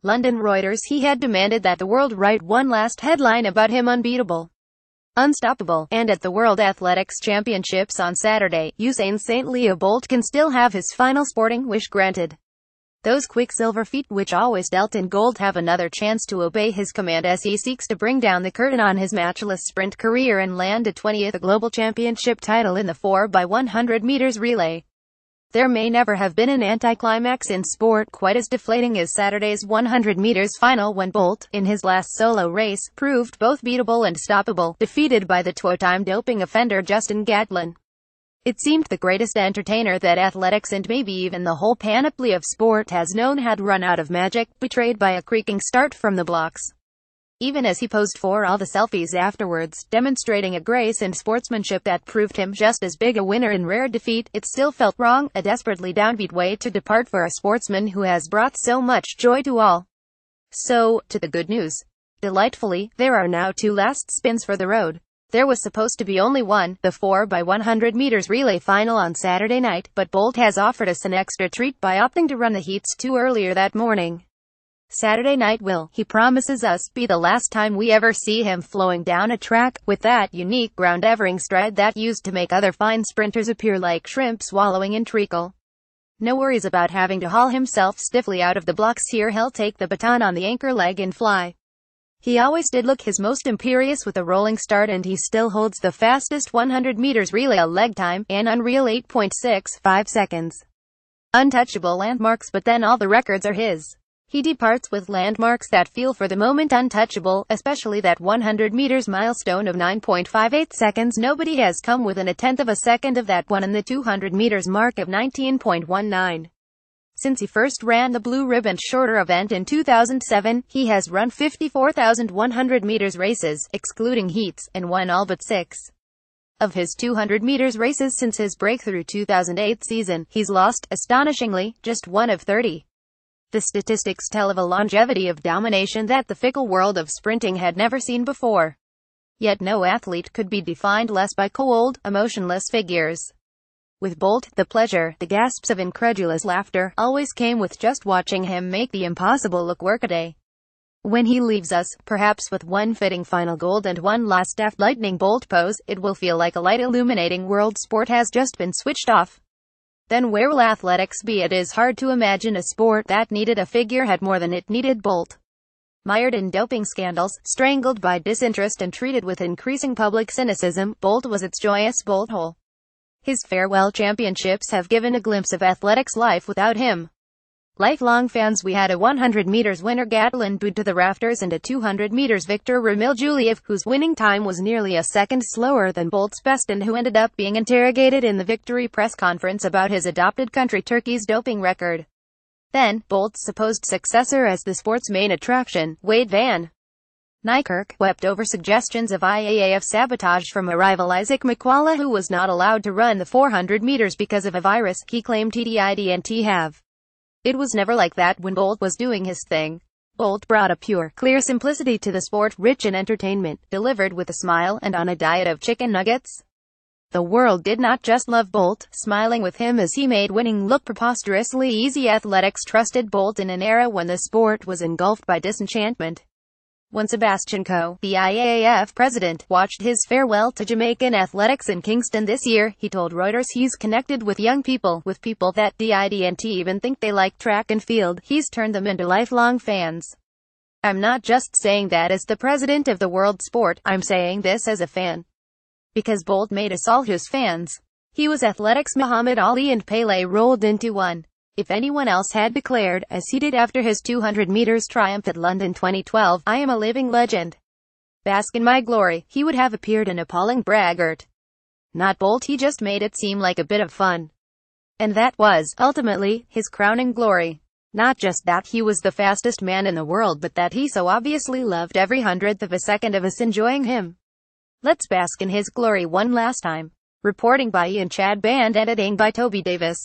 London Reuters. He had demanded that the world write one last headline about him: unbeatable, unstoppable. And at the World Athletics Championships on Saturday, Usain Leo Bolt can still have his final sporting wish granted. Those quicksilver feet, which always dealt in gold, have another chance to obey his command as he seeks to bring down the curtain on his matchless sprint career and land a 20th global championship title in the 4x100 meters relay. There may never have been an anticlimax in sport quite as deflating as Saturday's 100 meters final, when Bolt, in his last solo race, proved both beatable and stoppable, defeated by the two-time doping offender Justin Gatlin. It seemed the greatest entertainer that athletics, and maybe even the whole panoply of sport, has known, had run out of magic, betrayed by a creaking start from the blocks. Even as he posed for all the selfies afterwards, demonstrating a grace and sportsmanship that proved him just as big a winner in rare defeat, it still felt wrong, a desperately downbeat way to depart for a sportsman who has brought so much joy to all. So, to the good news. Delightfully, there are now two last spins for the road. There was supposed to be only one, the 4x100 meters relay final on Saturday night, but Bolt has offered us an extra treat by opting to run the heats 2 earlier that morning. Saturday night will, he promises us, be the last time we ever see him flowing down a track, with that unique ground-evering stride that used to make other fine sprinters appear like shrimp swallowing in treacle. No worries about having to haul himself stiffly out of the blocks here. He'll take the baton on the anchor leg and fly. He always did look his most imperious with a rolling start, and he still holds the fastest 100 meters relay leg time, an unreal 8.65 seconds. Untouchable landmarks, but then all the records are his. He departs with landmarks that feel for the moment untouchable, especially that 100 meters milestone of 9.58 seconds. Nobody has come within a tenth of a second of that one, and the 200 meters mark of 19.19. Since he first ran the blue ribbon shorter event in 2007, he has run 54,100 meters races, excluding heats, and won all but 6 of his 200 meters races since his breakthrough 2008 season. He's lost, astonishingly, just 1 of 30. The statistics tell of a longevity of domination that the fickle world of sprinting had never seen before. Yet no athlete could be defined less by cold, emotionless figures. With Bolt, the pleasure, the gasps of incredulous laughter, always came with just watching him make the impossible look workaday. When he leaves us, perhaps with one fitting final gold and one last daft lightning bolt pose, it will feel like a light illuminating world sport has just been switched off. Then where will athletics be? It is hard to imagine a sport that needed a figurehead more than it needed Bolt. Mired in doping scandals, strangled by disinterest, and treated with increasing public cynicism, Bolt was its joyous bolt hole. His farewell championships have given a glimpse of athletics life without him. Lifelong fans, we had a 100 meters winner Gatlin booed to the rafters, and a 200 meters victor Ramil Juliev, whose winning time was nearly a second slower than Bolt's best, and who ended up being interrogated in the victory press conference about his adopted country Turkey's doping record. Then, Bolt's supposed successor as the sport's main attraction, Wade Van Niekerk, wept over suggestions of IAAF sabotage from a rival Isaac McCullough, who was not allowed to run the 400 meters because of a virus he claimed he didn't have. It was never like that when Bolt was doing his thing. Bolt brought a pure, clear simplicity to the sport, rich in entertainment, delivered with a smile, and on a diet of chicken nuggets. The world did not just love Bolt, smiling with him as he made winning look preposterously easy. Athletics trusted Bolt in an era when the sport was engulfed by disenchantment. When Sebastian Coe, the IAAF president, watched his farewell to Jamaican athletics in Kingston this year, he told Reuters he's connected with young people, with people that didn't even think they liked track and field. He's turned them into lifelong fans. I'm not just saying that as the president of the world sport, I'm saying this as a fan. Because Bolt made us all his fans. He was athletics. Muhammad Ali and Pele rolled into one. If anyone else had declared, as he did after his 200 meters triumph at London 2012, I am a living legend, bask in my glory, he would have appeared an appalling braggart. Not Bolt. He just made it seem like a bit of fun. And that was, ultimately, his crowning glory. Not just that he was the fastest man in the world, but that he so obviously loved every hundredth of a second of us enjoying him. Let's bask in his glory one last time. Reporting by Ian Chadband, editing by Toby Davis.